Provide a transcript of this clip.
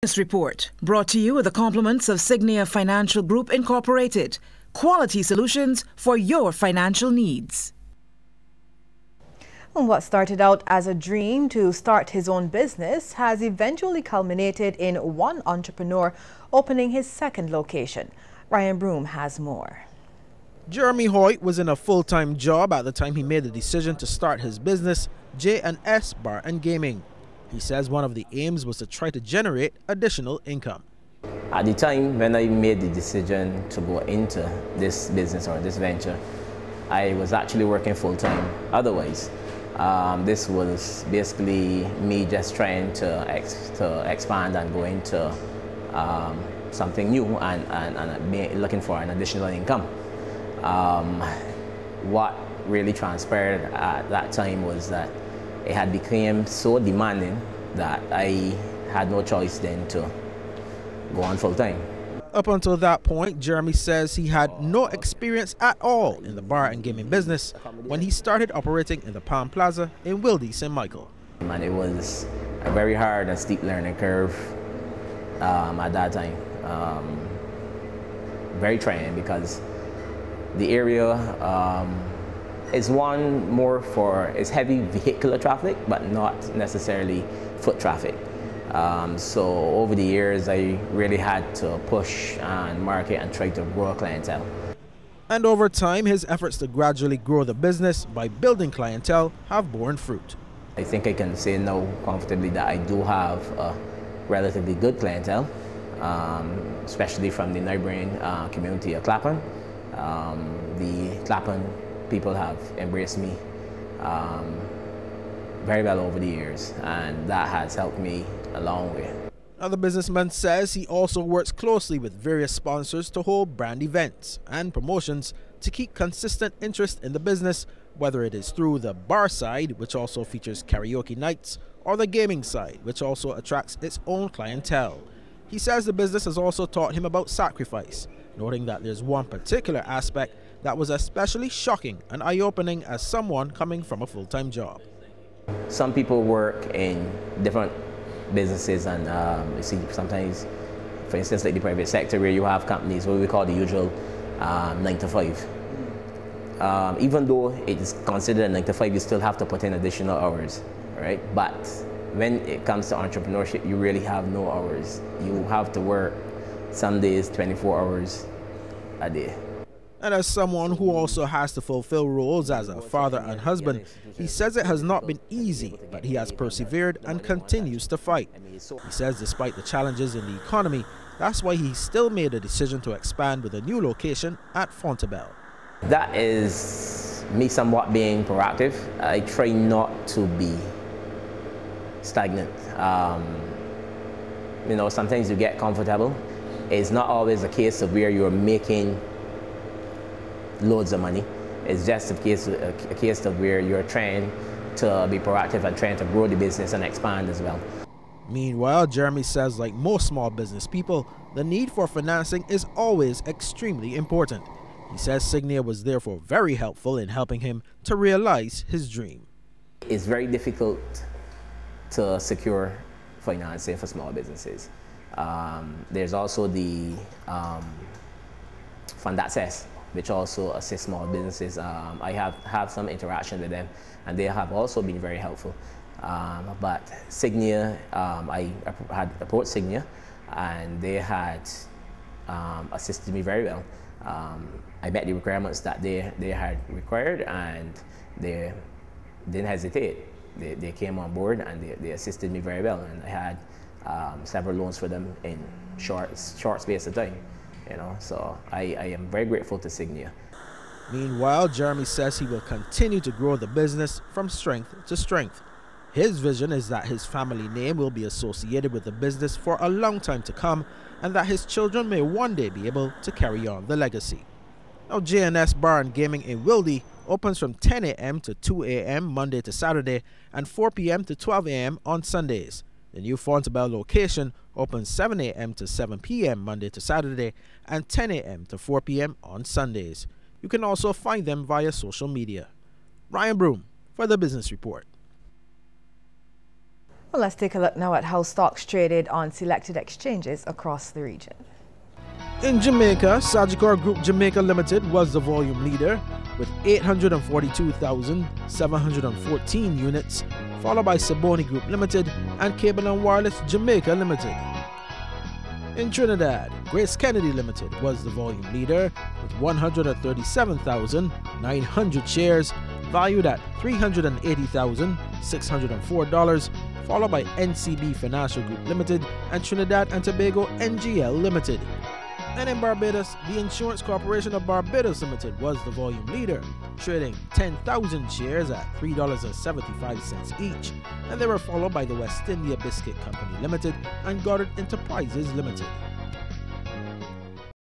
This report brought to you with the compliments of Signia Financial Group Incorporated. Quality solutions for your financial needs. What started out as a dream to start his own business has eventually culminated in one entrepreneur opening his second location. Ryan Broom has more. Jeremy Hoyt was in a full-time job at the time he made the decision to start his business, J&S Bar and Gaming. He says one of the aims was to try to generate additional income. At the time when I made the decision to go into this business or this venture, I was actually working full-time otherwise. This was basically me just trying to expand and go into something new and looking for an additional income. What really transpired at that time was that it had become so demanding that I had no choice then to go on full-time. Up until that point, Jeremy says he had no experience at all in the bar and gaming business when he started operating in the Palm Plaza in Wilde, St. Michael. And it was a very hard and steep learning curve at that time. Very trying because the area is one more for, it's heavy vehicular traffic, but not necessarily foot traffic. So over the years, I really had to push and market and try to grow a clientele. And over time, his efforts to gradually grow the business by building clientele have borne fruit. I think I can say now comfortably that I do have a relatively good clientele, especially from the neighboring community of Clapham. The Clapham people have embraced me very well over the years, and that has helped me a long way. Now, the businessman says he also works closely with various sponsors to hold brand events and promotions to keep consistent interest in the business, whether it is through the bar side, which also features karaoke nights, or the gaming side, which also attracts its own clientele. He says the business has also taught him about sacrifice, noting that there's one particular aspect that was especially shocking and eye-opening as someone coming from a full-time job. Some people work in different businesses, and you see sometimes, for instance, like the private sector, where you have companies what we call the usual 9 to 5. Even though it is considered a 9 to 5, you still have to put in additional hours, right? But when it comes to entrepreneurship, you really have no hours. You have to work some days 24 hours a day. And as someone who also has to fulfill roles as a father and husband, he says it has not been easy, but he has persevered and continues to fight. He says despite the challenges in the economy, that's why he still made a decision to expand with a new location at Fontebelle. That is me somewhat being proactive. I try not to be stagnant. You know, sometimes you get comfortable. It's not always a case of where you're making loads of money. It's just a case of where you're trying to be proactive and trying to grow the business and expand as well. Meanwhile, Jeremy says like most small business people, the need for financing is always extremely important. He says Signia was therefore very helpful in helping him to realize his dream. It's very difficult to secure financing for small businesses. There's also the fund access, which also assists small businesses. I have some interaction with them, and they have also been very helpful. But Signia, I had approached Signia, and they had assisted me very well. I met the requirements that they had required, and they didn't hesitate. They came on board, and they assisted me very well, and I had several loans for them in short space of time. You know, so I am very grateful to Signia. Meanwhile, Jeremy says he will continue to grow the business from strength to strength. His vision is that his family name will be associated with the business for a long time to come, and that his children may one day be able to carry on the legacy. Now, J&S Bar and Gaming in Wilde opens from 10 a.m. to 2 a.m. Monday to Saturday and 4 p.m. to 12 a.m. on Sundays. The new Fontebelle location opens 7 a.m. to 7 p.m. Monday to Saturday and 10 a.m. to 4 p.m. on Sundays. You can also find them via social media. Ryan Broom for the Business Report. Well, let's take a look now at how stocks traded on selected exchanges across the region. In Jamaica, Sagicor Group Jamaica Limited was the volume leader with 842,714 units, followed by Saboni Group Limited and Cable and Wireless Jamaica Limited. In Trinidad, Grace Kennedy Limited was the volume leader with 137,900 shares valued at $380,604, followed by NCB Financial Group Limited and Trinidad and Tobago NGL Limited. And in Barbados, the Insurance Corporation of Barbados Limited was the volume leader, trading 10,000 shares at $3.75 each, and they were followed by the West India Biscuit Company Limited and Goddard Enterprises Limited.